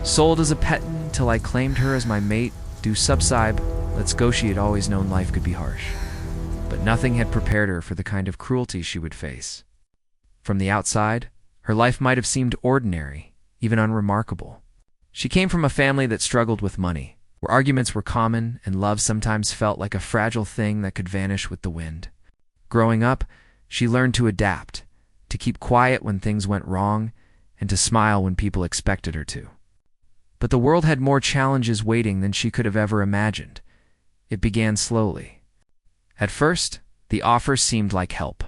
Sold as a pet till I claimed her as my mate, due subside, let's go. She had always known life could be harsh, but nothing had prepared her for the kind of cruelty she would face. From the outside, her life might have seemed ordinary, even unremarkable. She came from a family that struggled with money, where arguments were common and love sometimes felt like a fragile thing that could vanish with the wind. Growing up, she learned to adapt, to keep quiet when things went wrong, and to smile when people expected her to. But the world had more challenges waiting than she could have ever imagined. It began slowly. At first, the offers seemed like help.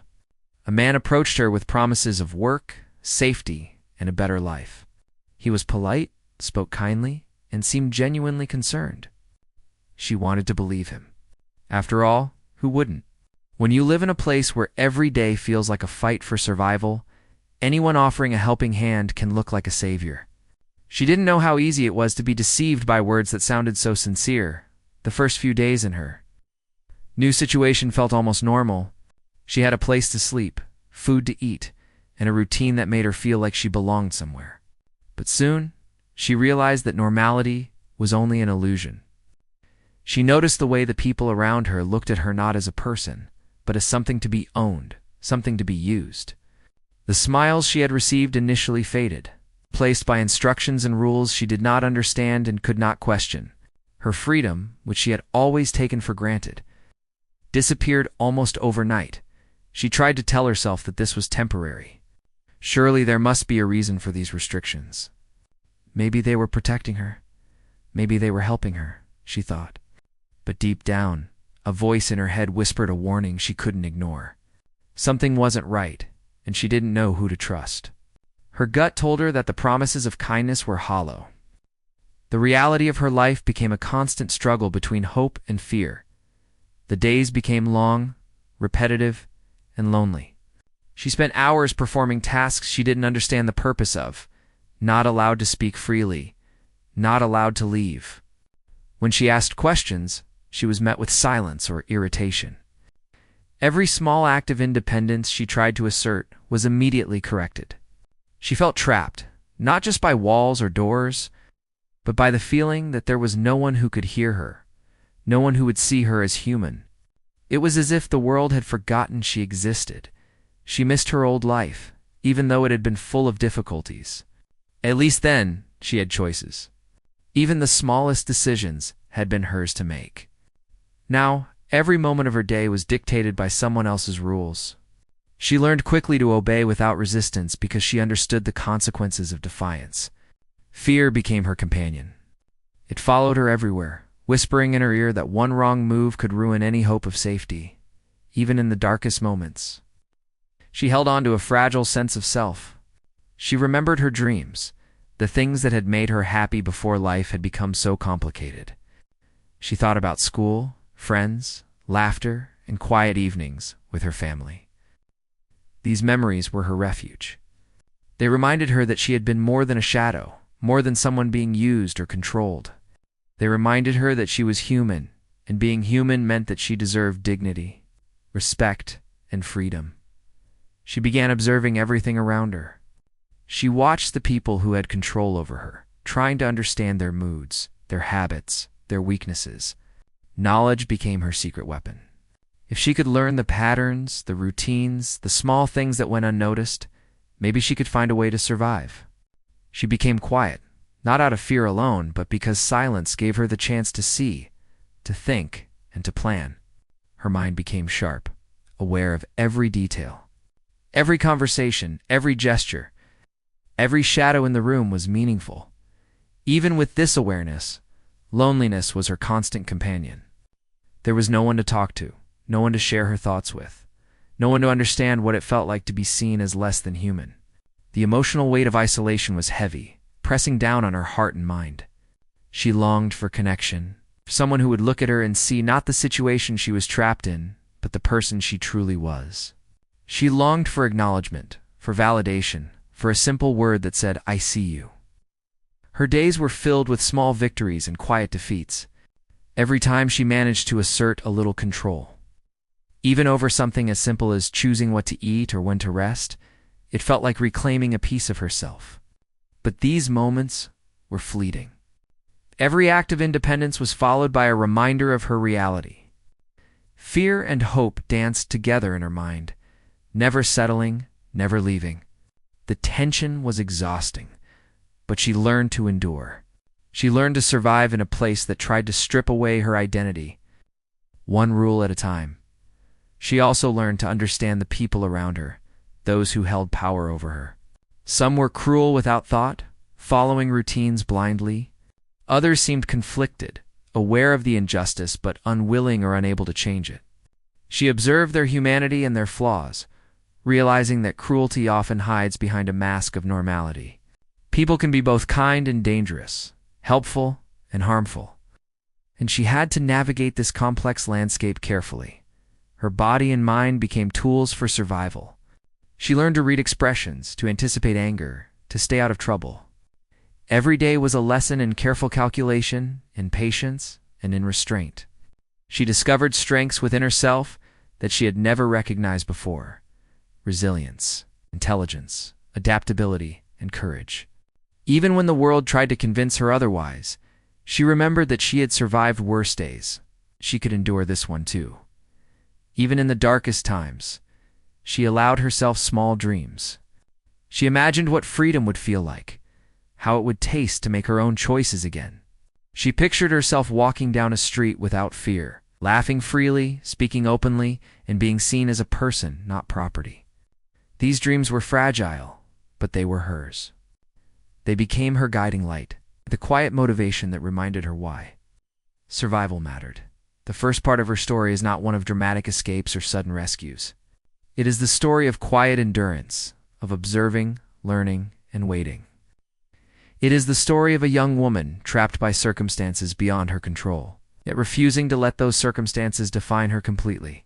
A man approached her with promises of work, safety, and a better life. He was polite, spoke kindly, and seemed genuinely concerned. She wanted to believe him. After all, who wouldn't? When you live in a place where every day feels like a fight for survival, anyone offering a helping hand can look like a savior. She didn't know how easy it was to be deceived by words that sounded so sincere. The first few days in her new situation felt almost normal. She had a place to sleep, food to eat, and a routine that made her feel like she belonged somewhere. But soon, she realized that normality was only an illusion. She noticed the way the people around her looked at her not as a person, but as something to be owned, something to be used. The smiles she had received initially faded, replaced by instructions and rules she did not understand and could not question. Her freedom, which she had always taken for granted, disappeared almost overnight. She tried to tell herself that this was temporary. Surely there must be a reason for these restrictions. Maybe they were protecting her. Maybe they were helping her, she thought. But deep down, a voice in her head whispered a warning she couldn't ignore. Something wasn't right, and she didn't know who to trust. Her gut told her that the promises of kindness were hollow. The reality of her life became a constant struggle between hope and fear. The days became long, repetitive, and lonely. She spent hours performing tasks she didn't understand the purpose of, not allowed to speak freely, not allowed to leave. When she asked questions, she was met with silence or irritation. Every small act of independence she tried to assert was immediately corrected. She felt trapped, not just by walls or doors, but by the feeling that there was no one who could hear her, no one who would see her as human. It was as if the world had forgotten she existed. She missed her old life, even though it had been full of difficulties. At least then, she had choices. Even the smallest decisions had been hers to make. Now, every moment of her day was dictated by someone else's rules. She learned quickly to obey without resistance because she understood the consequences of defiance. Fear became her companion. It followed her everywhere, whispering in her ear that one wrong move could ruin any hope of safety, even in the darkest moments. She held on to a fragile sense of self. She remembered her dreams, the things that had made her happy before life had become so complicated. She thought about school, friends, laughter, and quiet evenings with her family. These memories were her refuge. They reminded her that she had been more than a shadow, more than someone being used or controlled. They reminded her that she was human, and being human meant that she deserved dignity, respect, and freedom. She began observing everything around her. She watched the people who had control over her, trying to understand their moods, their habits, their weaknesses. Knowledge became her secret weapon. If she could learn the patterns, the routines, the small things that went unnoticed, maybe she could find a way to survive. She became quiet, not out of fear alone, but because silence gave her the chance to see, to think, and to plan. Her mind became sharp, aware of every detail. Every conversation, every gesture, every shadow in the room was meaningful. Even with this awareness, loneliness was her constant companion. There was no one to talk to, no one to share her thoughts with, no one to understand what it felt like to be seen as less than human. The emotional weight of isolation was heavy, pressing down on her heart and mind. She longed for connection, for someone who would look at her and see not the situation she was trapped in, but the person she truly was. She longed for acknowledgement, for validation, for a simple word that said, "I see you." Her days were filled with small victories and quiet defeats. Every time she managed to assert a little control. Even over something as simple as choosing what to eat or when to rest, it felt like reclaiming a piece of herself. But these moments were fleeting. Every act of independence was followed by a reminder of her reality. Fear and hope danced together in her mind, never settling, never leaving. The tension was exhausting, but she learned to endure. She learned to survive in a place that tried to strip away her identity, one rule at a time. She also learned to understand the people around her, those who held power over her. Some were cruel without thought, following routines blindly. Others seemed conflicted, aware of the injustice but unwilling or unable to change it. She observed their humanity and their flaws, realizing that cruelty often hides behind a mask of normality. People can be both kind and dangerous, helpful and harmful. And she had to navigate this complex landscape carefully. Her body and mind became tools for survival. She learned to read expressions, to anticipate anger, to stay out of trouble. Every day was a lesson in careful calculation, in patience, and in restraint. She discovered strengths within herself that she had never recognized before: resilience, intelligence, adaptability, and courage. Even when the world tried to convince her otherwise, she remembered that she had survived worse days. She could endure this one too. Even in the darkest times, she allowed herself small dreams. She imagined what freedom would feel like, how it would taste to make her own choices again. She pictured herself walking down a street without fear, laughing freely, speaking openly, and being seen as a person, not property. These dreams were fragile, but they were hers. They became her guiding light, the quiet motivation that reminded her why. Survival mattered. The first part of her story is not one of dramatic escapes or sudden rescues. It is the story of quiet endurance, of observing, learning, and waiting. It is the story of a young woman trapped by circumstances beyond her control, yet refusing to let those circumstances define her completely.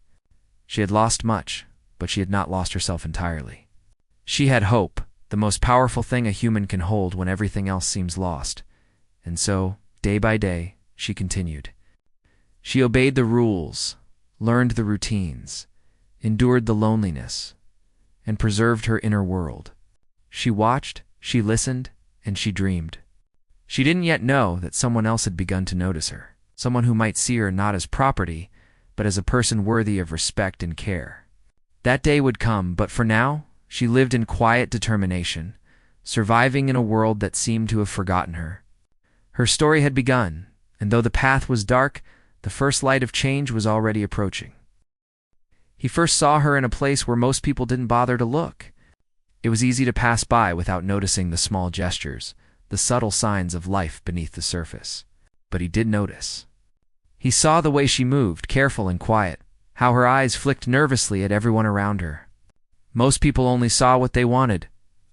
She had lost much, but she had not lost herself entirely. She had hope, the most powerful thing a human can hold when everything else seems lost. And so, day by day, she continued. She obeyed the rules, learned the routines, endured the loneliness, and preserved her inner world. She watched, she listened, and she dreamed. She didn't yet know that someone else had begun to notice her, someone who might see her not as property, but as a person worthy of respect and care. That day would come, but for now, she lived in quiet determination, surviving in a world that seemed to have forgotten her. Her story had begun, and though the path was dark, the first light of change was already approaching. He first saw her in a place where most people didn't bother to look. It was easy to pass by without noticing the small gestures, the subtle signs of life beneath the surface. But he did notice. He saw the way she moved, careful and quiet, how her eyes flicked nervously at everyone around her. Most people only saw what they wanted,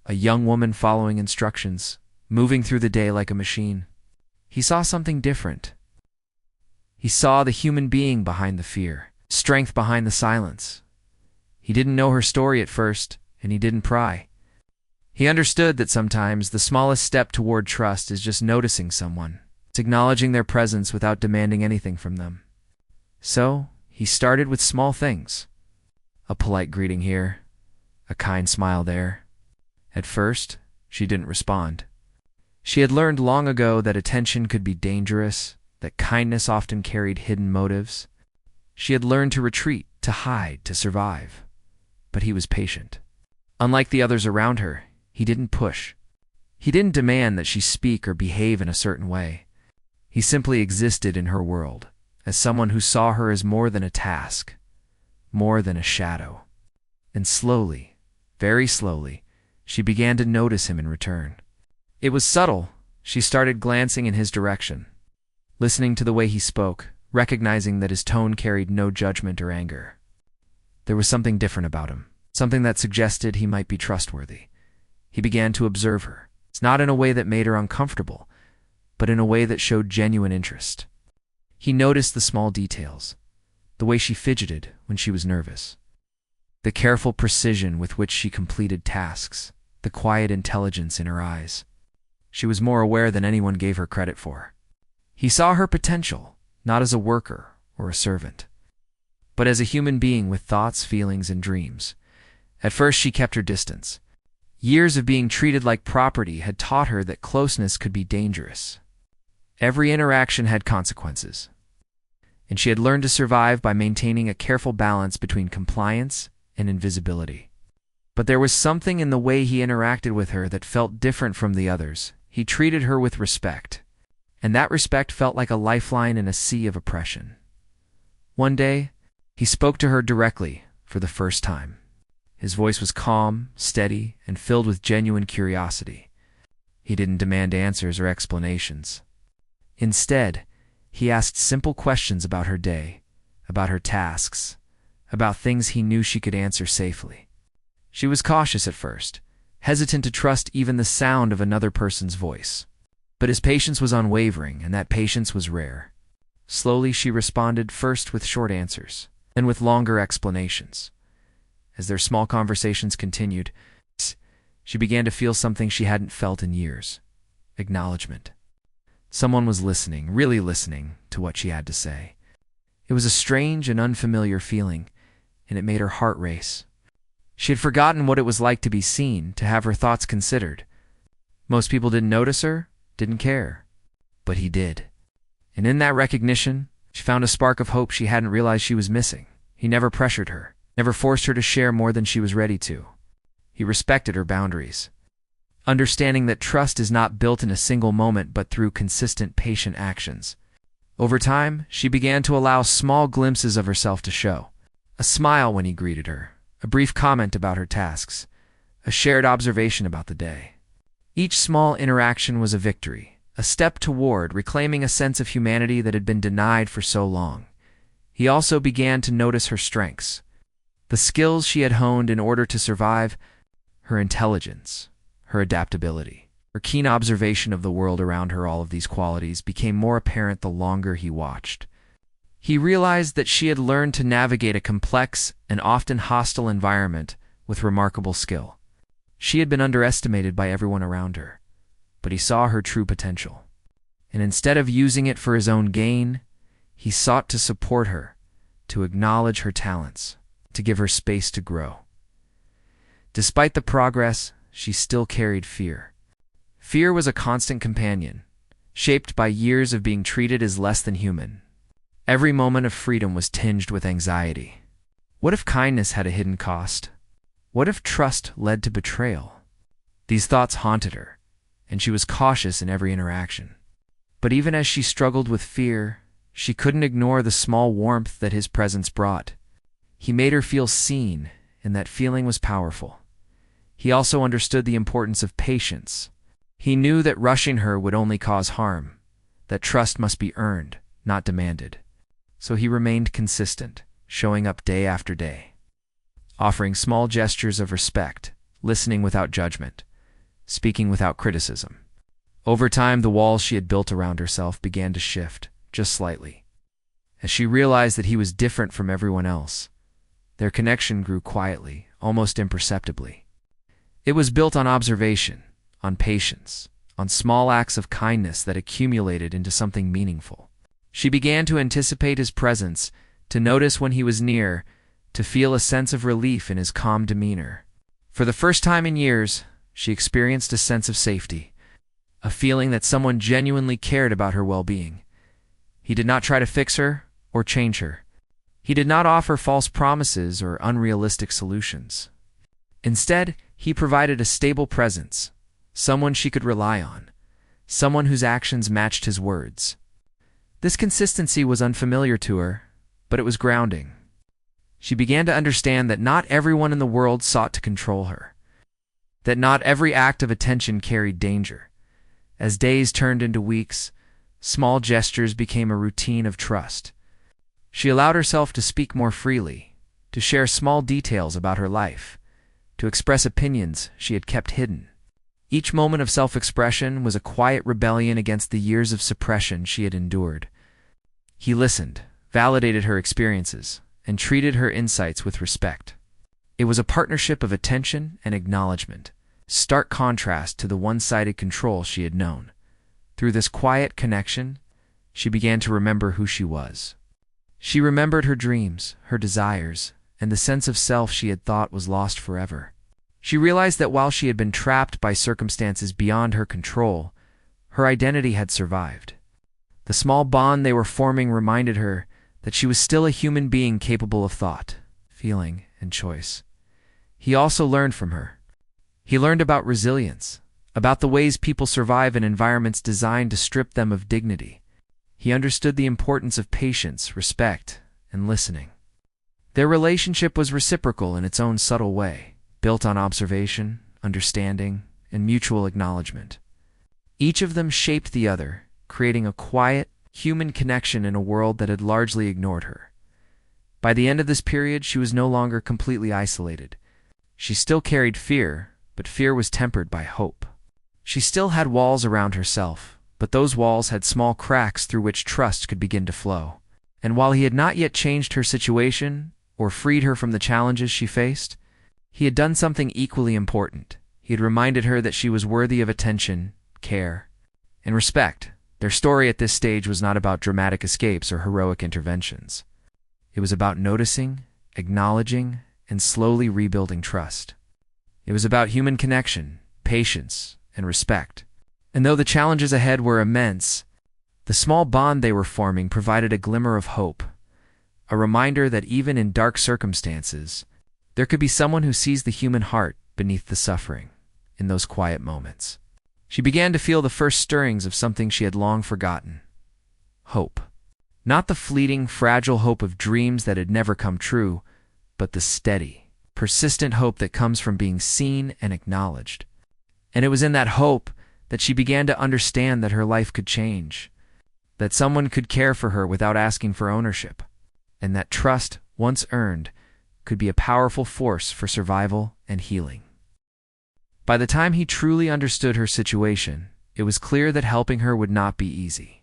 a young woman following instructions, moving through the day like a machine. He saw something different. He saw the human being behind the fear, strength behind the silence. He didn't know her story at first, and he didn't pry. He understood that sometimes the smallest step toward trust is just noticing someone. It's acknowledging their presence without demanding anything from them. So, he started with small things. A polite greeting here, a kind smile there. At first, she didn't respond. She had learned long ago that attention could be dangerous, that kindness often carried hidden motives. She had learned to retreat, to hide, to survive. But he was patient. Unlike the others around her, he didn't push. He didn't demand that she speak or behave in a certain way. He simply existed in her world, as someone who saw her as more than a task, more than a shadow. And slowly, very slowly, she began to notice him in return. It was subtle. She started glancing in his direction, listening to the way he spoke, recognizing that his tone carried no judgment or anger. There was something different about him, something that suggested he might be trustworthy. He began to observe her. It's not in a way that made her uncomfortable, but in a way that showed genuine interest. He noticed the small details, the way she fidgeted when she was nervous, the careful precision with which she completed tasks, the quiet intelligence in her eyes. She was more aware than anyone gave her credit for. He saw her potential, not as a worker or a servant, but as a human being with thoughts, feelings, and dreams. At first she kept her distance. Years of being treated like property had taught her that closeness could be dangerous. Every interaction had consequences, and she had learned to survive by maintaining a careful balance between compliance and invisibility. But there was something in the way he interacted with her that felt different from the others. He treated her with respect, and that respect felt like a lifeline in a sea of oppression. One day, he spoke to her directly for the first time. His voice was calm, steady, and filled with genuine curiosity. He didn't demand answers or explanations. Instead, he asked simple questions about her day, about her tasks, about things he knew she could answer safely. She was cautious at first, hesitant to trust even the sound of another person's voice. But his patience was unwavering, and that patience was rare. Slowly she responded, first with short answers, then with longer explanations. As their small conversations continued, she began to feel something she hadn't felt in years: acknowledgement. Someone was listening, really listening, to what she had to say. It was a strange and unfamiliar feeling, and it made her heart race. She had forgotten what it was like to be seen, to have her thoughts considered. Most people didn't notice her, didn't care. But he did. And in that recognition, she found a spark of hope she hadn't realized she was missing. He never pressured her, never forced her to share more than she was ready to. He respected her boundaries, understanding that trust is not built in a single moment but through consistent, patient actions. Over time, she began to allow small glimpses of herself to show. A smile when he greeted her, a brief comment about her tasks, a shared observation about the day. Each small interaction was a victory, a step toward reclaiming a sense of humanity that had been denied for so long. He also began to notice her strengths, the skills she had honed in order to survive, her intelligence, her adaptability, her keen observation of the world around her. All of these qualities became more apparent the longer he watched. He realized that she had learned to navigate a complex and often hostile environment with remarkable skill. She had been underestimated by everyone around her, but he saw her true potential. And instead of using it for his own gain, he sought to support her, to acknowledge her talents, to give her space to grow. Despite the progress, she still carried fear. Fear was a constant companion, shaped by years of being treated as less than human. Every moment of freedom was tinged with anxiety. What if kindness had a hidden cost? What if trust led to betrayal? These thoughts haunted her, and she was cautious in every interaction. But even as she struggled with fear, she couldn't ignore the small warmth that his presence brought. He made her feel seen, and that feeling was powerful. He also understood the importance of patience. He knew that rushing her would only cause harm, that trust must be earned, not demanded. So he remained consistent, showing up day after day, offering small gestures of respect, listening without judgment, speaking without criticism. Over time, the walls she had built around herself began to shift, just slightly. As she realized that he was different from everyone else, their connection grew quietly, almost imperceptibly. It was built on observation, on patience, on small acts of kindness that accumulated into something meaningful. She began to anticipate his presence, to notice when he was near, to feel a sense of relief in his calm demeanor. For the first time in years, she experienced a sense of safety, a feeling that someone genuinely cared about her well-being. He did not try to fix her or change her. He did not offer false promises or unrealistic solutions. Instead, he provided a stable presence, someone she could rely on, someone whose actions matched his words. This consistency was unfamiliar to her, but it was grounding. She began to understand that not everyone in the world sought to control her, that not every act of attention carried danger. As days turned into weeks, small gestures became a routine of trust. She allowed herself to speak more freely, to share small details about her life, to express opinions she had kept hidden. Each moment of self-expression was a quiet rebellion against the years of suppression she had endured. He listened, validated her experiences, and treated her insights with respect. It was a partnership of attention and acknowledgement, stark contrast to the one-sided control she had known. Through this quiet connection, she began to remember who she was. She remembered her dreams, her desires, and the sense of self she had thought was lost forever. She realized that while she had been trapped by circumstances beyond her control, her identity had survived. The small bond they were forming reminded her that she was still a human being capable of thought, feeling, and choice. He also learned from her. He learned about resilience, about the ways people survive in environments designed to strip them of dignity. He understood the importance of patience, respect, and listening. Their relationship was reciprocal in its own subtle way, built on observation, understanding, and mutual acknowledgement. Each of them shaped the other, creating a quiet, human connection in a world that had largely ignored her. By the end of this period, she was no longer completely isolated. She still carried fear, but fear was tempered by hope. She still had walls around herself, but those walls had small cracks through which trust could begin to flow. And while he had not yet changed her situation or freed her from the challenges she faced, he had done something equally important. He had reminded her that she was worthy of attention, care, and respect. Their story at this stage was not about dramatic escapes or heroic interventions. It was about noticing, acknowledging, and slowly rebuilding trust. It was about human connection, patience, and respect. And though the challenges ahead were immense, the small bond they were forming provided a glimmer of hope, a reminder that even in dark circumstances, there could be someone who sees the human heart beneath the suffering. In those quiet moments, she began to feel the first stirrings of something she had long forgotten: hope. Not the fleeting, fragile hope of dreams that had never come true, but the steady, persistent hope that comes from being seen and acknowledged. And it was in that hope that she began to understand that her life could change, that someone could care for her without asking for ownership, and that trust, once earned, could be a powerful force for survival and healing. By the time he truly understood her situation, it was clear that helping her would not be easy.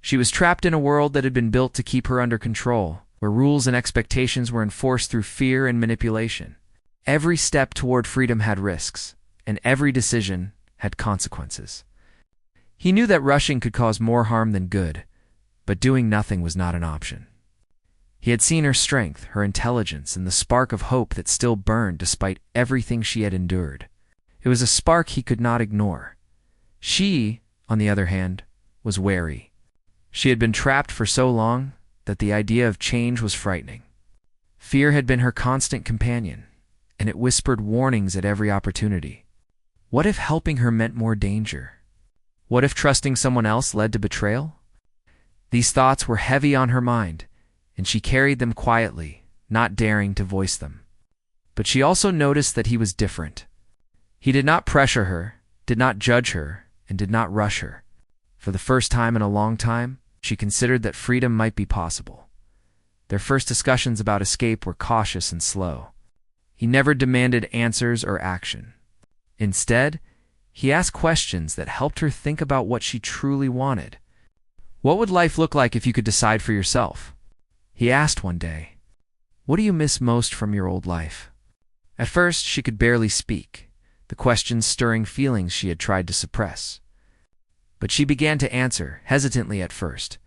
She was trapped in a world that had been built to keep her under control, where rules and expectations were enforced through fear and manipulation. Every step toward freedom had risks, and every decision had consequences. He knew that rushing could cause more harm than good, but doing nothing was not an option. He had seen her strength, her intelligence, and the spark of hope that still burned despite everything she had endured. It was a spark he could not ignore. She, on the other hand, was wary. She had been trapped for so long that the idea of change was frightening. Fear had been her constant companion, and it whispered warnings at every opportunity. What if helping her meant more danger? What if trusting someone else led to betrayal? These thoughts were heavy on her mind, and she carried them quietly, not daring to voice them. But she also noticed that he was different. He did not pressure her, did not judge her, and did not rush her. For the first time in a long time, she considered that freedom might be possible. Their first discussions about escape were cautious and slow. He never demanded answers or action. Instead, he asked questions that helped her think about what she truly wanted. What would life look like if you could decide for yourself? He asked one day, "What do you miss most from your old life?" At first, she could barely speak, the questions stirring feelings she had tried to suppress. But she began to answer, hesitantly at first,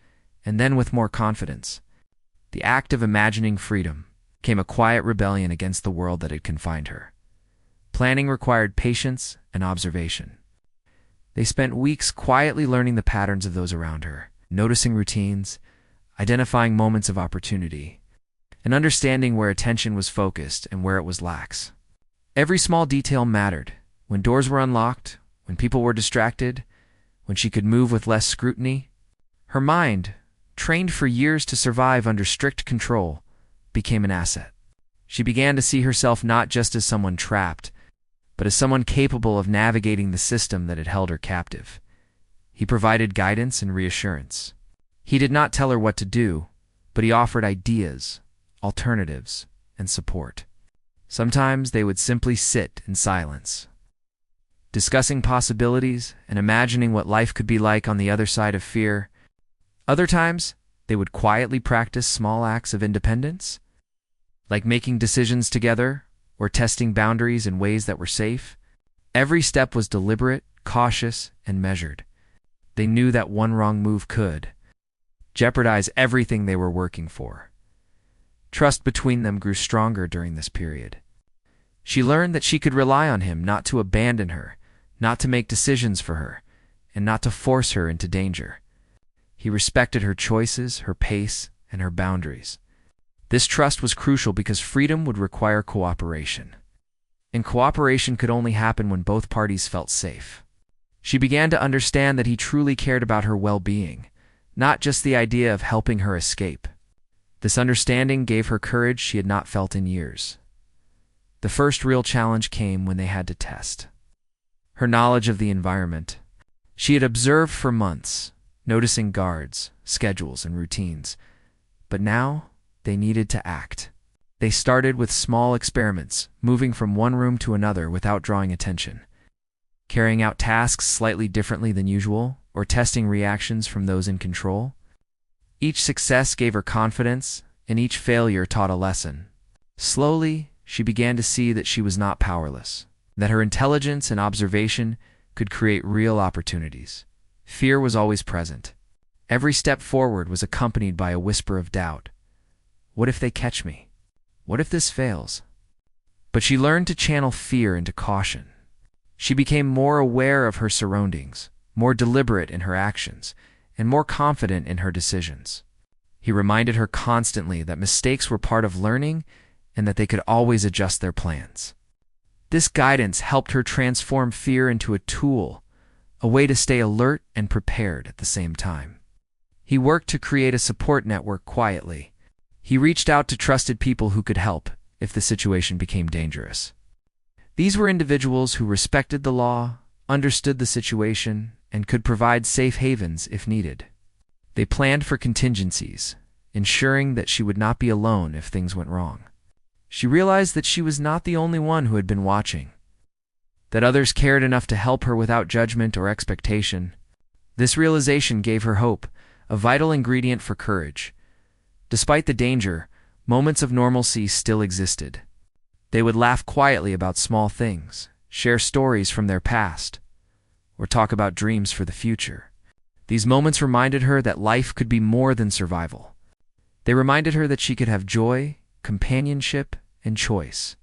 and then with more confidence. The act of imagining freedom came a quiet rebellion against the world that had confined her. Planning required patience and observation. They spent weeks quietly learning the patterns of those around her, noticing routines, identifying moments of opportunity, and understanding where attention was focused and where it was lax. Every small detail mattered: when doors were unlocked, when people were distracted, when she could move with less scrutiny. Her mind, trained for years to survive under strict control, became an asset. She began to see herself not just as someone trapped, but as someone capable of navigating the system that had held her captive. He provided guidance and reassurance. He did not tell her what to do, but he offered ideas, alternatives, and support. Sometimes they would simply sit in silence, discussing possibilities and imagining what life could be like on the other side of fear. Other times, they would quietly practice small acts of independence, like making decisions together or testing boundaries in ways that were safe. Every step was deliberate, cautious, and measured. They knew that one wrong move could jeopardize everything they were working for. Trust between them grew stronger during this period. She learned that she could rely on him not to abandon her, not to make decisions for her, and not to force her into danger. He respected her choices, her pace, and her boundaries. This trust was crucial because freedom would require cooperation. And cooperation could only happen when both parties felt safe. She began to understand that he truly cared about her well-being, not just the idea of helping her escape. This understanding gave her courage she had not felt in years. The first real challenge came when they had to test her knowledge of the environment. She had observed for months, noticing guards, schedules, and routines. But now they needed to act. They started with small experiments, moving from one room to another without drawing attention, carrying out tasks slightly differently than usual, or testing reactions from those in control. Each success gave her confidence, and each failure taught a lesson. Slowly, she began to see that she was not powerless, that her intelligence and observation could create real opportunities. Fear was always present. Every step forward was accompanied by a whisper of doubt. What if they catch me? What if this fails? But she learned to channel fear into caution. She became more aware of her surroundings, more deliberate in her actions, and more confident in her decisions. He reminded her constantly that mistakes were part of learning and that they could always adjust their plans. This guidance helped her transform fear into a tool, a way to stay alert and prepared at the same time. He worked to create a support network quietly. He reached out to trusted people who could help if the situation became dangerous. These were individuals who respected the law, understood the situation, and could provide safe havens if needed. They planned for contingencies, ensuring that she would not be alone if things went wrong. She realized that she was not the only one who had been watching, that others cared enough to help her without judgment or expectation. This realization gave her hope, a vital ingredient for courage. Despite the danger, moments of normalcy still existed. They would laugh quietly about small things, share stories from their past, or talk about dreams for the future. These moments reminded her that life could be more than survival. They reminded her that she could have joy, companionship, and choice.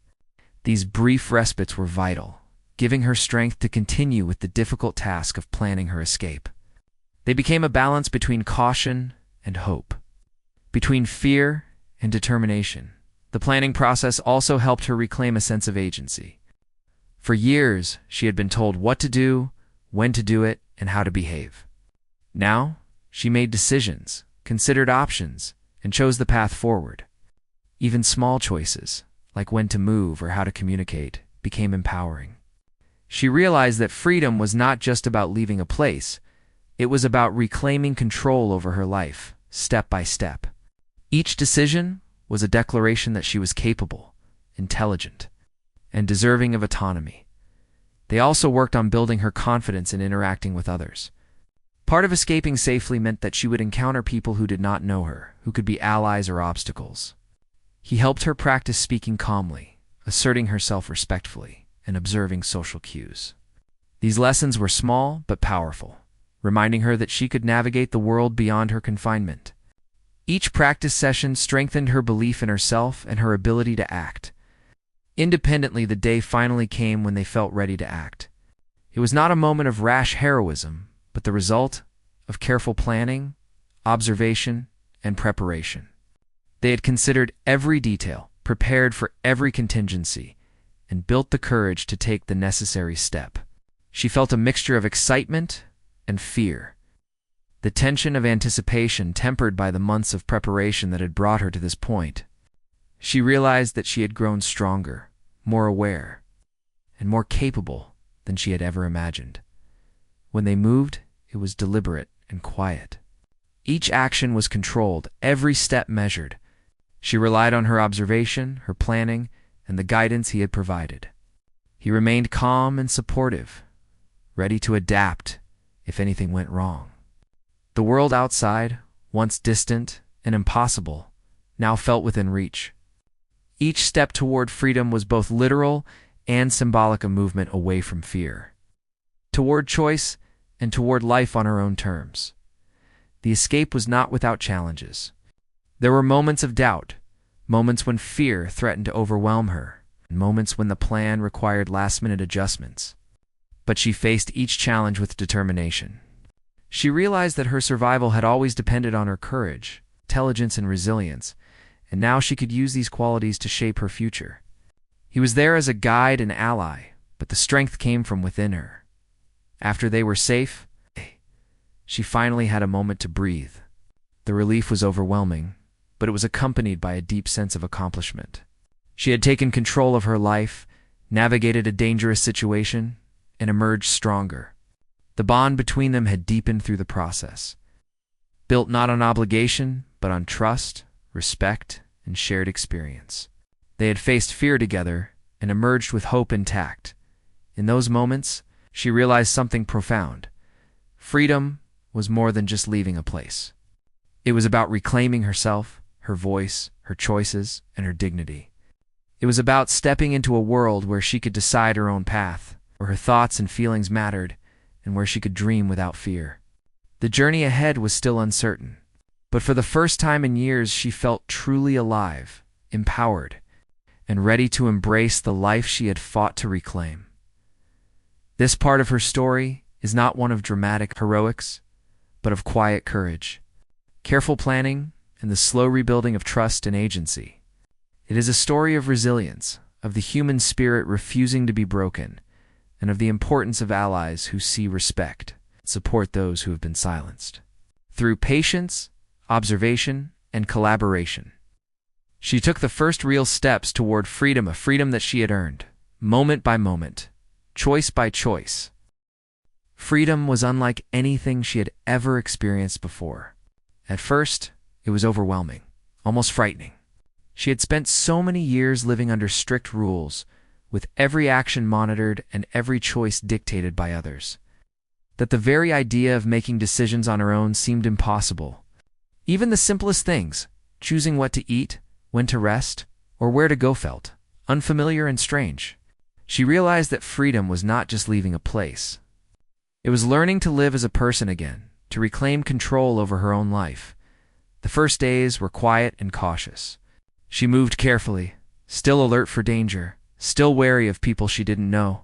These brief respites were vital, giving her strength to continue with the difficult task of planning her escape. They became a balance between caution and hope, between fear and determination. The planning process also helped her reclaim a sense of agency. For years, she had been told what to do, when to do it, and how to behave. Now, she made decisions, considered options, and chose the path forward. Even small choices, like when to move or how to communicate, became empowering. She realized that freedom was not just about leaving a place, it was about reclaiming control over her life, step by step. Each decision was a declaration that she was capable, intelligent, and deserving of autonomy. They also worked on building her confidence in interacting with others. Part of escaping safely meant that she would encounter people who did not know her, who could be allies or obstacles. He helped her practice speaking calmly, asserting herself respectfully, and observing social cues. These lessons were small but powerful, reminding her that she could navigate the world beyond her confinement. Each practice session strengthened her belief in herself and her ability to act. Independently, the day finally came when they felt ready to act. It was not a moment of rash heroism, but the result of careful planning, observation, and preparation. They had considered every detail, prepared for every contingency, and built the courage to take the necessary step. She felt a mixture of excitement and fear, the tension of anticipation tempered by the months of preparation that had brought her to this point. She realized that she had grown stronger, more aware, and more capable than she had ever imagined. When they moved, it was deliberate and quiet. Each action was controlled, every step measured. She relied on her observation, her planning, and the guidance he had provided. He remained calm and supportive, ready to adapt if anything went wrong. The world outside, once distant and impossible, now felt within reach. Each step toward freedom was both literal and symbolic, a movement away from fear, toward choice and toward life on her own terms. The escape was not without challenges. There were moments of doubt, moments when fear threatened to overwhelm her. moments when the plan required last-minute adjustments. But she faced each challenge with determination. She realized that her survival had always depended on her courage, intelligence, and resilience, and now she could use these qualities to shape her future. He was there as a guide and ally, but the strength came from within her. After they were safe, she finally had a moment to breathe. The relief was overwhelming, but it was accompanied by a deep sense of accomplishment. She had taken control of her life, navigated a dangerous situation, and emerged stronger. The bond between them had deepened through the process, built not on obligation, but on trust, respect, and shared experience. They had faced fear together and emerged with hope intact. In those moments, she realized something profound. Freedom was more than just leaving a place. It was about reclaiming herself, her voice, her choices, and her dignity. It was about stepping into a world where she could decide her own path, where her thoughts and feelings mattered, and where she could dream without fear. The journey ahead was still uncertain, but for the first time in years she felt truly alive, empowered, and ready to embrace the life she had fought to reclaim. This part of her story is not one of dramatic heroics, but of quiet courage, careful planning, and the slow rebuilding of trust and agency. It is a story of resilience, of the human spirit refusing to be broken, and of the importance of allies who see respect and support those who have been silenced. Through patience, observation, and collaboration, she took the first real steps toward freedom, a freedom that she had earned, moment by moment, choice by choice. Freedom was unlike anything she had ever experienced before. At first, it was overwhelming, almost frightening. She had spent so many years living under strict rules, with every action monitored and every choice dictated by others, that the very idea of making decisions on her own seemed impossible. Even the simplest things, choosing what to eat, when to rest, or where to go, felt unfamiliar and strange. She realized that freedom was not just leaving a place. It was learning to live as a person again, to reclaim control over her own life. The first days were quiet and cautious. She moved carefully, still alert for danger, still wary of people she didn't know.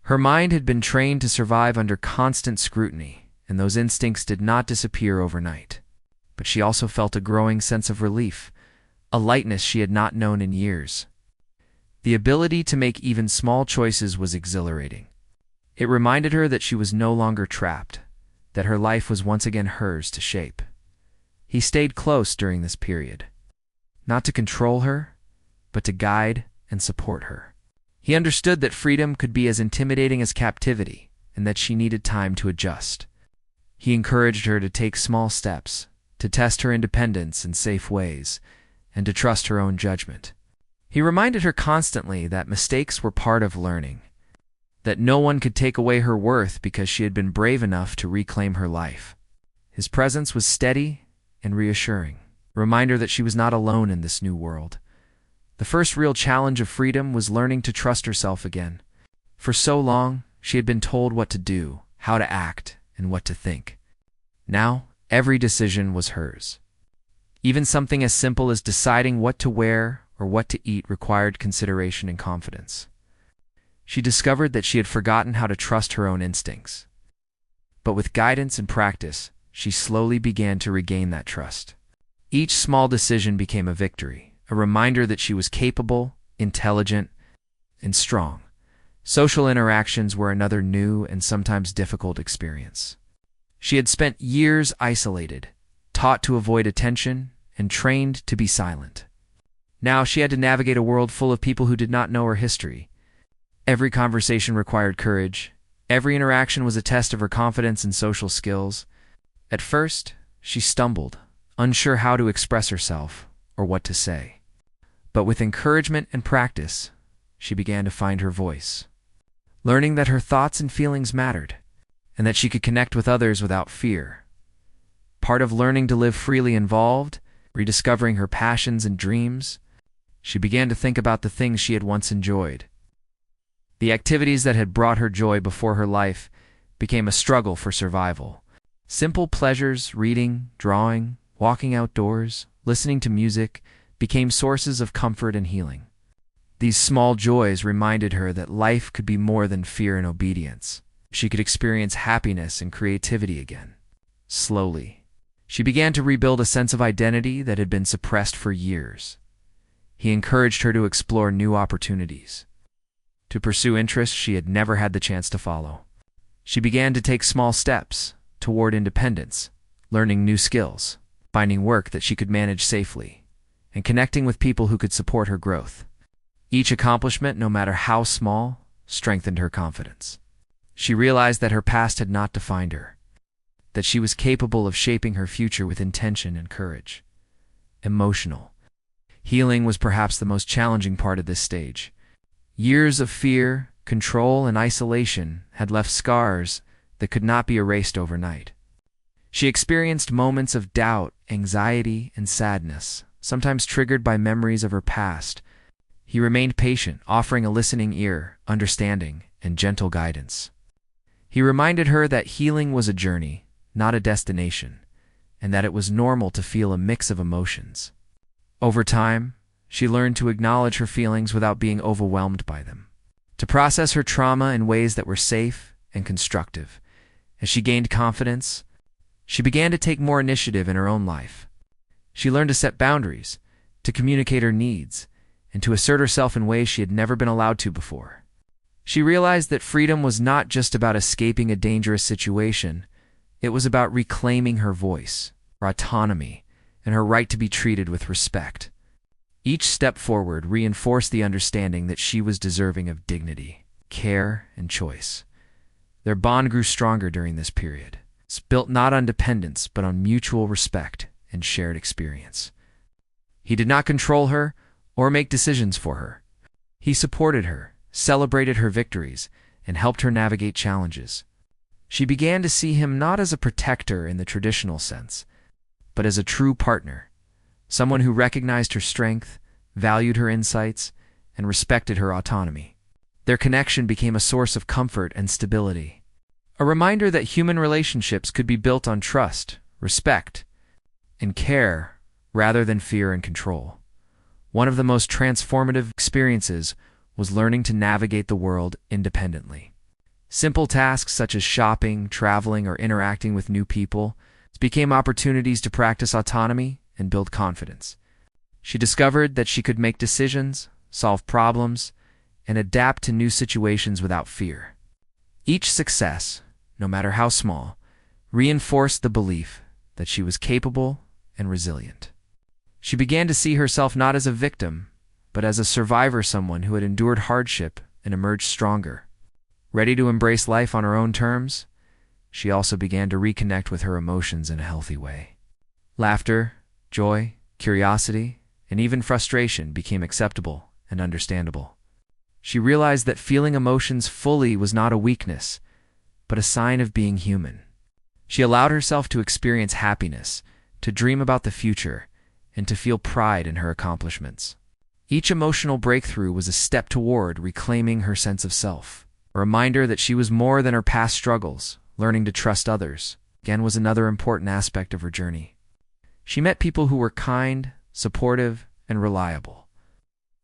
Her mind had been trained to survive under constant scrutiny, and those instincts did not disappear overnight. But she also felt a growing sense of relief, a lightness she had not known in years. The ability to make even small choices was exhilarating. It reminded her that she was no longer trapped, that her life was once again hers to shape. He stayed close during this period, not to control her, but to guide and support her. He understood that freedom could be as intimidating as captivity, and that she needed time to adjust. He encouraged her to take small steps, to test her independence in safe ways, and to trust her own judgment. He reminded her constantly that mistakes were part of learning, that no one could take away her worth because she had been brave enough to reclaim her life. His presence was steady and reassuring, a reminder that she was not alone in this new world. The first real challenge of freedom was learning to trust herself again. For so long, she had been told what to do, how to act, and what to think. Now, every decision was hers. Even something as simple as deciding what to wear or what to eat required consideration and confidence. She discovered that she had forgotten how to trust her own instincts. But with guidance and practice, she slowly began to regain that trust. Each small decision became a victory, a reminder that she was capable, intelligent, and strong. Social interactions were another new and sometimes difficult experience. She had spent years isolated, taught to avoid attention, and trained to be silent. Now she had to navigate a world full of people who did not know her history. Every conversation required courage. Every interaction was a test of her confidence and social skills. At first, she stumbled, unsure how to express herself or what to say. But with encouragement and practice, she began to find her voice, learning that her thoughts and feelings mattered, and that she could connect with others without fear. Part of learning to live freely involved rediscovering her passions and dreams. She began to think about the things she had once enjoyed. The activities that had brought her joy before her life became a struggle for survival. Simple pleasures, reading, drawing, walking outdoors, listening to music, became sources of comfort and healing. These small joys reminded her that life could be more than fear and obedience. She could experience happiness and creativity again. Slowly, she began to rebuild a sense of identity that had been suppressed for years. He encouraged her to explore new opportunities, to pursue interests she had never had the chance to follow. She began to take small steps toward independence, learning new skills, finding work that she could manage safely, and connecting with people who could support her growth. Each accomplishment, no matter how small, strengthened her confidence. She realized that her past had not defined her, that she was capable of shaping her future with intention and courage. Emotional healing was perhaps the most challenging part of this stage. Years of fear, control, and isolation had left scars that could not be erased overnight. She experienced moments of doubt, anxiety, and sadness, sometimes triggered by memories of her past. He remained patient, offering a listening ear, understanding, and gentle guidance. He reminded her that healing was a journey, not a destination, and that it was normal to feel a mix of emotions. Over time, she learned to acknowledge her feelings without being overwhelmed by them, to process her trauma in ways that were safe and constructive. As she gained confidence, she began to take more initiative in her own life. She learned to set boundaries, to communicate her needs, and to assert herself in ways she had never been allowed to before. She realized that freedom was not just about escaping a dangerous situation. It was about reclaiming her voice, her autonomy, and her right to be treated with respect. Each step forward reinforced the understanding that she was deserving of dignity, care, and choice. Their bond grew stronger during this period. It's built not on dependence, but on mutual respect and shared experience. He did not control her or make decisions for her. He supported her, celebrated her victories, and helped her navigate challenges. She began to see him not as a protector in the traditional sense, but as a true partner, someone who recognized her strength, valued her insights, and respected her autonomy. Their connection became a source of comfort and stability, a reminder that human relationships could be built on trust, respect, and care rather than fear and control. One of the most transformative experiences was learning to navigate the world independently. Simple tasks such as shopping, traveling, or interacting with new people became opportunities to practice autonomy and build confidence. She discovered that she could make decisions, solve problems, and adapt to new situations without fear. Each success, no matter how small, reinforced the belief that she was capable and resilient. She began to see herself not as a victim, but as a survivor, someone who had endured hardship and emerged stronger. Ready to embrace life on her own terms, she also began to reconnect with her emotions in a healthy way. Laughter, joy, curiosity, and even frustration became acceptable and understandable. She realized that feeling emotions fully was not a weakness, but a sign of being human. She allowed herself to experience happiness, to dream about the future, and to feel pride in her accomplishments. Each emotional breakthrough was a step toward reclaiming her sense of self. A reminder that she was more than her past struggles. Learning to trust others, again, was another important aspect of her journey. She met people who were kind, supportive, and reliable,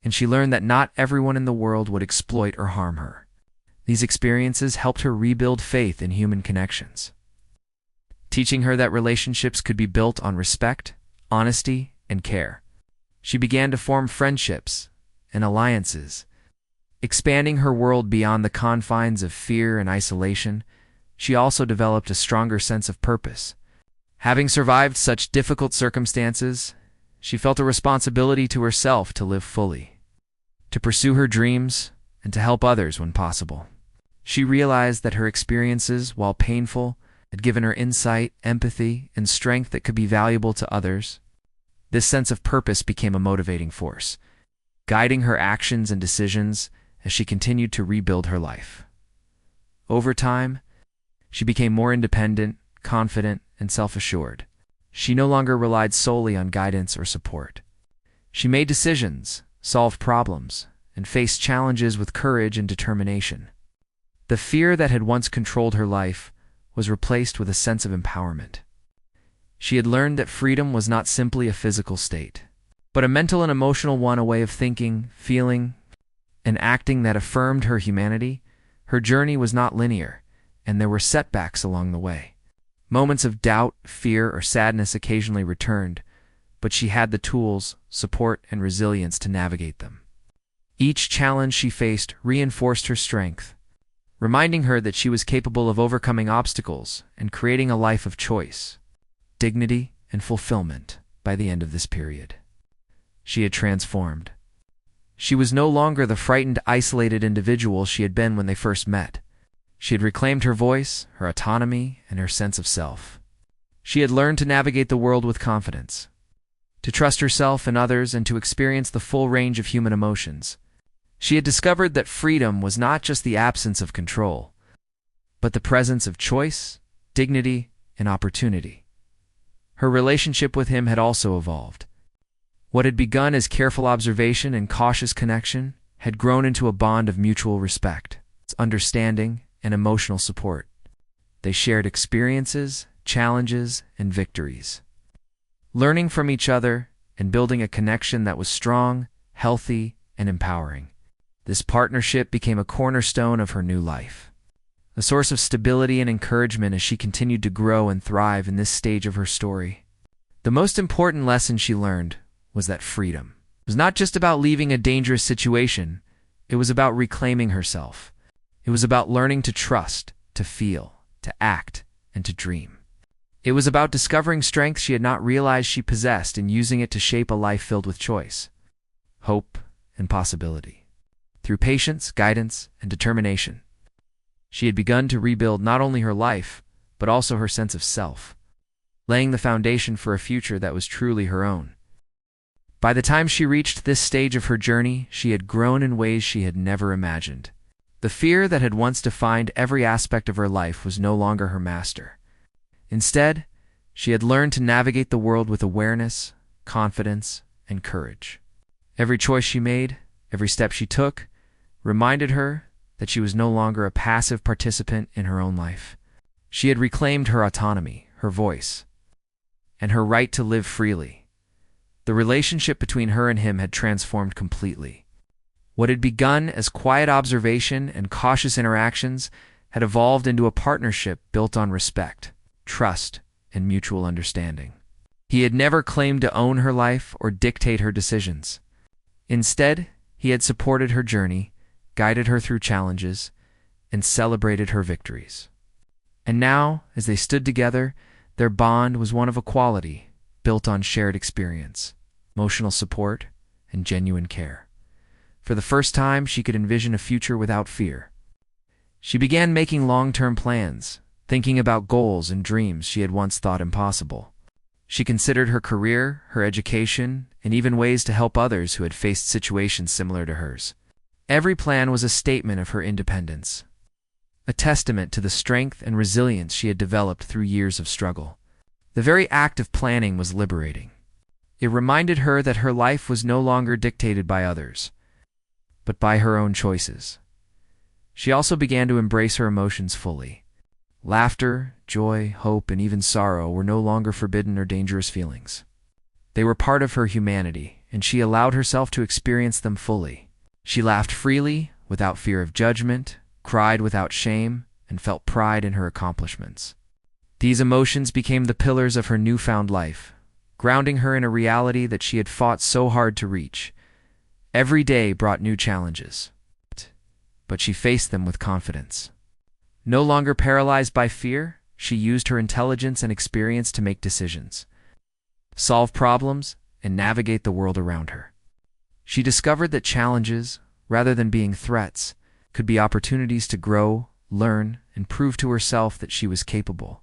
and she learned that not everyone in the world would exploit or harm her. These experiences helped her rebuild faith in human connections, teaching her that relationships could be built on respect, honesty, and care. She began to form friendships and alliances, expanding her world beyond the confines of fear and isolation. She also developed a stronger sense of purpose. Having survived such difficult circumstances, she felt a responsibility to herself to live fully, to pursue her dreams, and to help others when possible. She realized that her experiences, while painful, had given her insight, empathy, and strength that could be valuable to others. This sense of purpose became a motivating force, guiding her actions and decisions as she continued to rebuild her life. Over time, she became more independent, confident, and self-assured. She no longer relied solely on guidance or support. She made decisions, solved problems, and faced challenges with courage and determination. The fear that had once controlled her life was replaced with a sense of empowerment. She had learned that freedom was not simply a physical state, but a mental and emotional one, a way of thinking, feeling, and acting that affirmed her humanity. Her journey was not linear, and there were setbacks along the way. Moments of doubt, fear, or sadness occasionally returned, but she had the tools, support, and resilience to navigate them. Each challenge she faced reinforced her strength, reminding her that she was capable of overcoming obstacles and creating a life of choice, dignity, and fulfillment. By the end of this period, she had transformed. She was no longer the frightened, isolated individual she had been when they first met. She had reclaimed her voice, her autonomy, and her sense of self. She had learned to navigate the world with confidence, to trust herself and others, and to experience the full range of human emotions. She had discovered that freedom was not just the absence of control, but the presence of choice, dignity, and opportunity. Her relationship with him had also evolved. What had begun as careful observation and cautious connection had grown into a bond of mutual respect, understanding, and emotional support. They shared experiences, challenges, and victories, learning from each other and building a connection that was strong, healthy, and empowering. This partnership became a cornerstone of her new life, a source of stability and encouragement as she continued to grow and thrive in this stage of her story. The most important lesson she learned was that freedom was not just about leaving a dangerous situation, it was about reclaiming herself. It was about learning to trust, to feel, to act, and to dream. It was about discovering strength she had not realized she possessed and using it to shape a life filled with choice, hope, and possibility. Through patience, guidance, and determination, she had begun to rebuild not only her life, but also her sense of self, laying the foundation for a future that was truly her own. By the time she reached this stage of her journey, she had grown in ways she had never imagined. The fear that had once defined every aspect of her life was no longer her master. Instead, she had learned to navigate the world with awareness, confidence, and courage. Every choice she made, every step she took, reminded her that she was no longer a passive participant in her own life. She had reclaimed her autonomy, her voice, and her right to live freely. The relationship between her and him had transformed completely. What had begun as quiet observation and cautious interactions had evolved into a partnership built on respect, trust, and mutual understanding. He had never claimed to own her life or dictate her decisions. Instead, he had supported her journey, guided her through challenges, and celebrated her victories. And now, as they stood together, their bond was one of equality, built on shared experience, emotional support, and genuine care. For the first time, she could envision a future without fear. She began making long-term plans, thinking about goals and dreams she had once thought impossible. She considered her career, her education, and even ways to help others who had faced situations similar to hers. Every plan was a statement of her independence, a testament to the strength and resilience she had developed through years of struggle. The very act of planning was liberating. It reminded her that her life was no longer dictated by others, but by her own choices. She also began to embrace her emotions fully. Laughter, joy, hope, and even sorrow were no longer forbidden or dangerous feelings. They were part of her humanity, and she allowed herself to experience them fully. She laughed freely, without fear of judgment, cried without shame, and felt pride in her accomplishments. These emotions became the pillars of her newfound life, grounding her in a reality that she had fought so hard to reach. Every day brought new challenges, but she faced them with confidence. No longer paralyzed by fear, she used her intelligence and experience to make decisions, solve problems, and navigate the world around her. She discovered that challenges, rather than being threats, could be opportunities to grow, learn, and prove to herself that she was capable.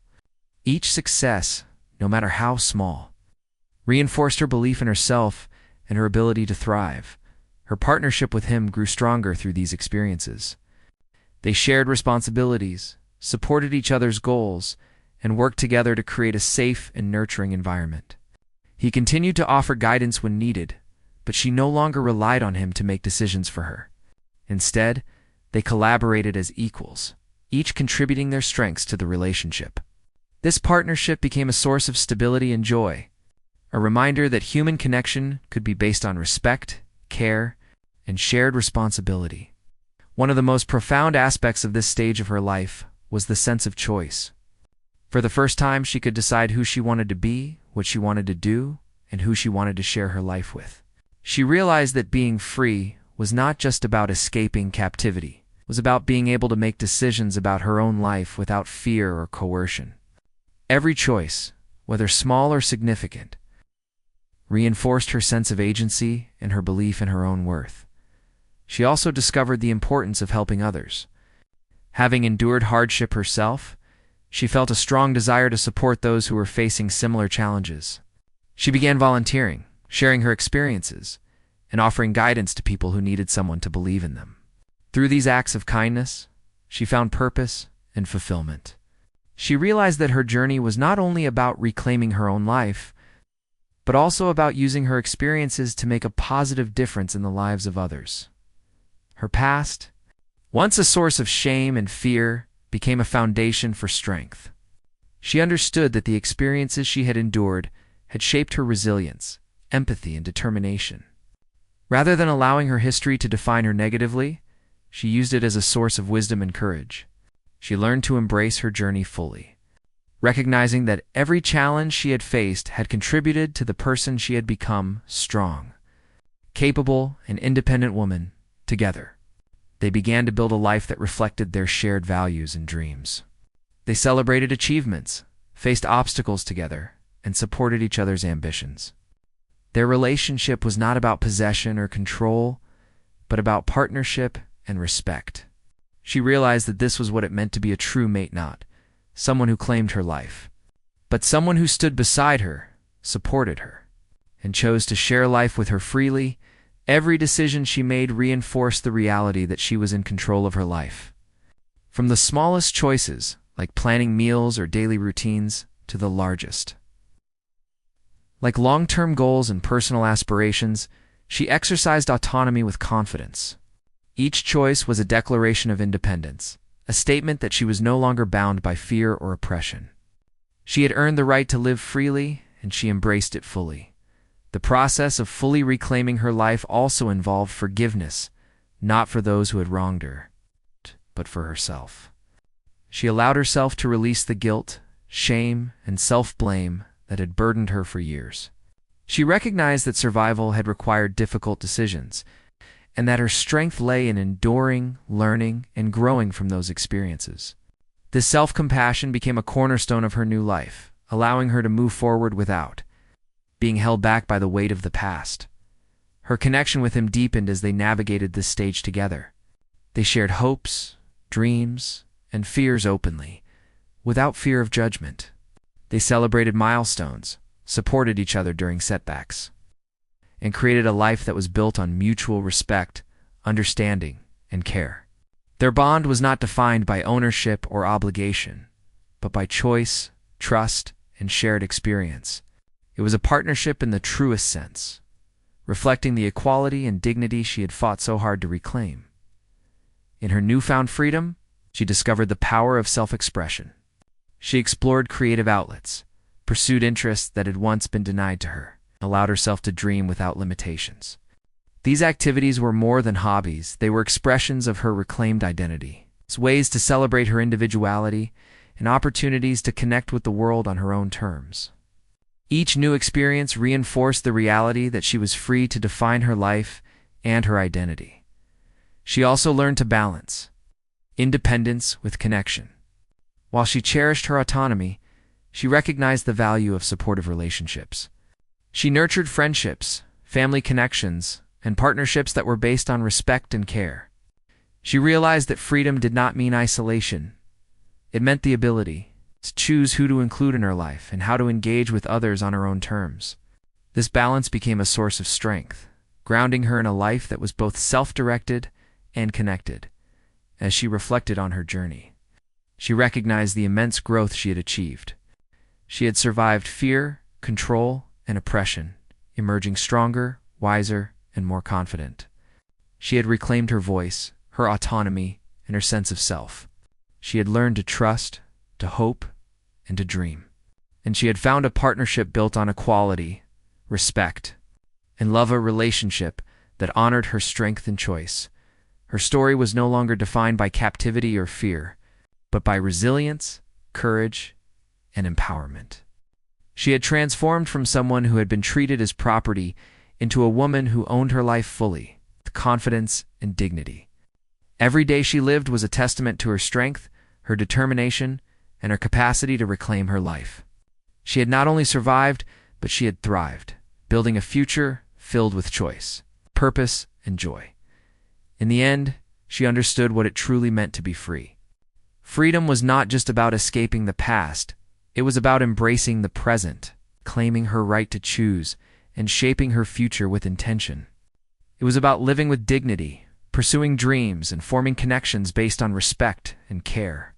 Each success, no matter how small, reinforced her belief in herself and her ability to thrive. Her partnership with him grew stronger through these experiences. They shared responsibilities, supported each other's goals, and worked together to create a safe and nurturing environment. He continued to offer guidance when needed, but she no longer relied on him to make decisions for her. Instead, they collaborated as equals, each contributing their strengths to the relationship. This partnership became a source of stability and joy, a reminder that human connection could be based on respect, care, and shared responsibility. One of the most profound aspects of this stage of her life was the sense of choice. For the first time, she could decide who she wanted to be, what she wanted to do, and who she wanted to share her life with. She realized that being free was not just about escaping captivity. It was about being able to make decisions about her own life without fear or coercion. Every choice, whether small or significant, reinforced her sense of agency and her belief in her own worth. She also discovered the importance of helping others. Having endured hardship herself, she felt a strong desire to support those who were facing similar challenges. She began volunteering, sharing her experiences, and offering guidance to people who needed someone to believe in them. Through these acts of kindness, she found purpose and fulfillment. She realized that her journey was not only about reclaiming her own life, but also about using her experiences to make a positive difference in the lives of others. Her past, once a source of shame and fear, became a foundation for strength. She understood that the experiences she had endured had shaped her resilience, empathy, and determination. Rather than allowing her history to define her negatively, she used it as a source of wisdom and courage. She learned to embrace her journey fully, recognizing that every challenge she had faced had contributed to the person she had become: strong, capable, and independent woman. Together, they began to build a life that reflected their shared values and dreams. They celebrated achievements, faced obstacles together, and supported each other's ambitions. Their relationship was not about possession or control, but about partnership and respect. She realized that this was what it meant to be a true mate, not someone who claimed her life, but someone who stood beside her, supported her, and chose to share life with her freely. Every decision she made reinforced the reality that she was in control of her life. From the smallest choices, like planning meals or daily routines, to the largest, like long-term goals and personal aspirations, she exercised autonomy with confidence. Each choice was a declaration of independence, a statement that she was no longer bound by fear or oppression. She had earned the right to live freely, and she embraced it fully. The process of fully reclaiming her life also involved forgiveness, not for those who had wronged her, but for herself. She allowed herself to release the guilt, shame, and self-blame that had burdened her for years. She recognized that survival had required difficult decisions, and that her strength lay in enduring, learning, and growing from those experiences. This self-compassion became a cornerstone of her new life, allowing her to move forward without being held back by the weight of the past. Her connection with him deepened as they navigated this stage together. They shared hopes, dreams, and fears openly, without fear of judgment. They celebrated milestones, supported each other during setbacks, and created a life that was built on mutual respect, understanding, and care. Their bond was not defined by ownership or obligation, but by choice, trust, and shared experience. It was a partnership in the truest sense, reflecting the equality and dignity she had fought so hard to reclaim. In her newfound freedom, she discovered the power of self-expression. She explored creative outlets, pursued interests that had once been denied to her, and allowed herself to dream without limitations. These activities were more than hobbies. They were expressions of her reclaimed identity, ways to celebrate her individuality, and opportunities to connect with the world on her own terms. Each new experience reinforced the reality that she was free to define her life and her identity. She also learned to balance independence with connection. While she cherished her autonomy, she recognized the value of supportive relationships. She nurtured friendships, family connections, and partnerships that were based on respect and care. She realized that freedom did not mean isolation. It meant the ability to choose who to include in her life and how to engage with others on her own terms. This balance became a source of strength, grounding her in a life that was both self-directed and connected. As she reflected on her journey, she recognized the immense growth she had achieved. She had survived fear, control, and oppression, emerging stronger, wiser, and more confident. She had reclaimed her voice, her autonomy, and her sense of self. She had learned to trust, to hope, and to dream. And she had found a partnership built on equality, respect, and love, a relationship that honored her strength and choice. Her story was no longer defined by captivity or fear, but by resilience, courage, and empowerment. She had transformed from someone who had been treated as property into a woman who owned her life fully, with confidence and dignity. Every day she lived was a testament to her strength, her determination, and her capacity to reclaim her life. She had not only survived, but she had thrived, building a future filled with choice, purpose, and joy. In the end, she understood what it truly meant to be free. Freedom was not just about escaping the past, it was about embracing the present, claiming her right to choose, and shaping her future with intention. It was about living with dignity, pursuing dreams, and forming connections based on respect and care.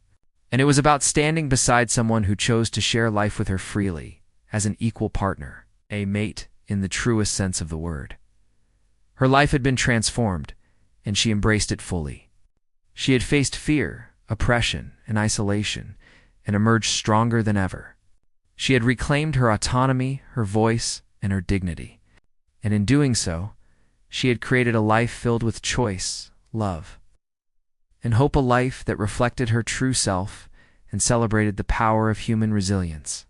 And it was about standing beside someone who chose to share life with her freely, as an equal partner, a mate in the truest sense of the word. Her life had been transformed, and she embraced it fully. She had faced fear, oppression, and isolation, and emerged stronger than ever. She had reclaimed her autonomy, her voice, and her dignity. And in doing so, she had created a life filled with choice, love, and hope, a life that reflected her true self and celebrated the power of human resilience.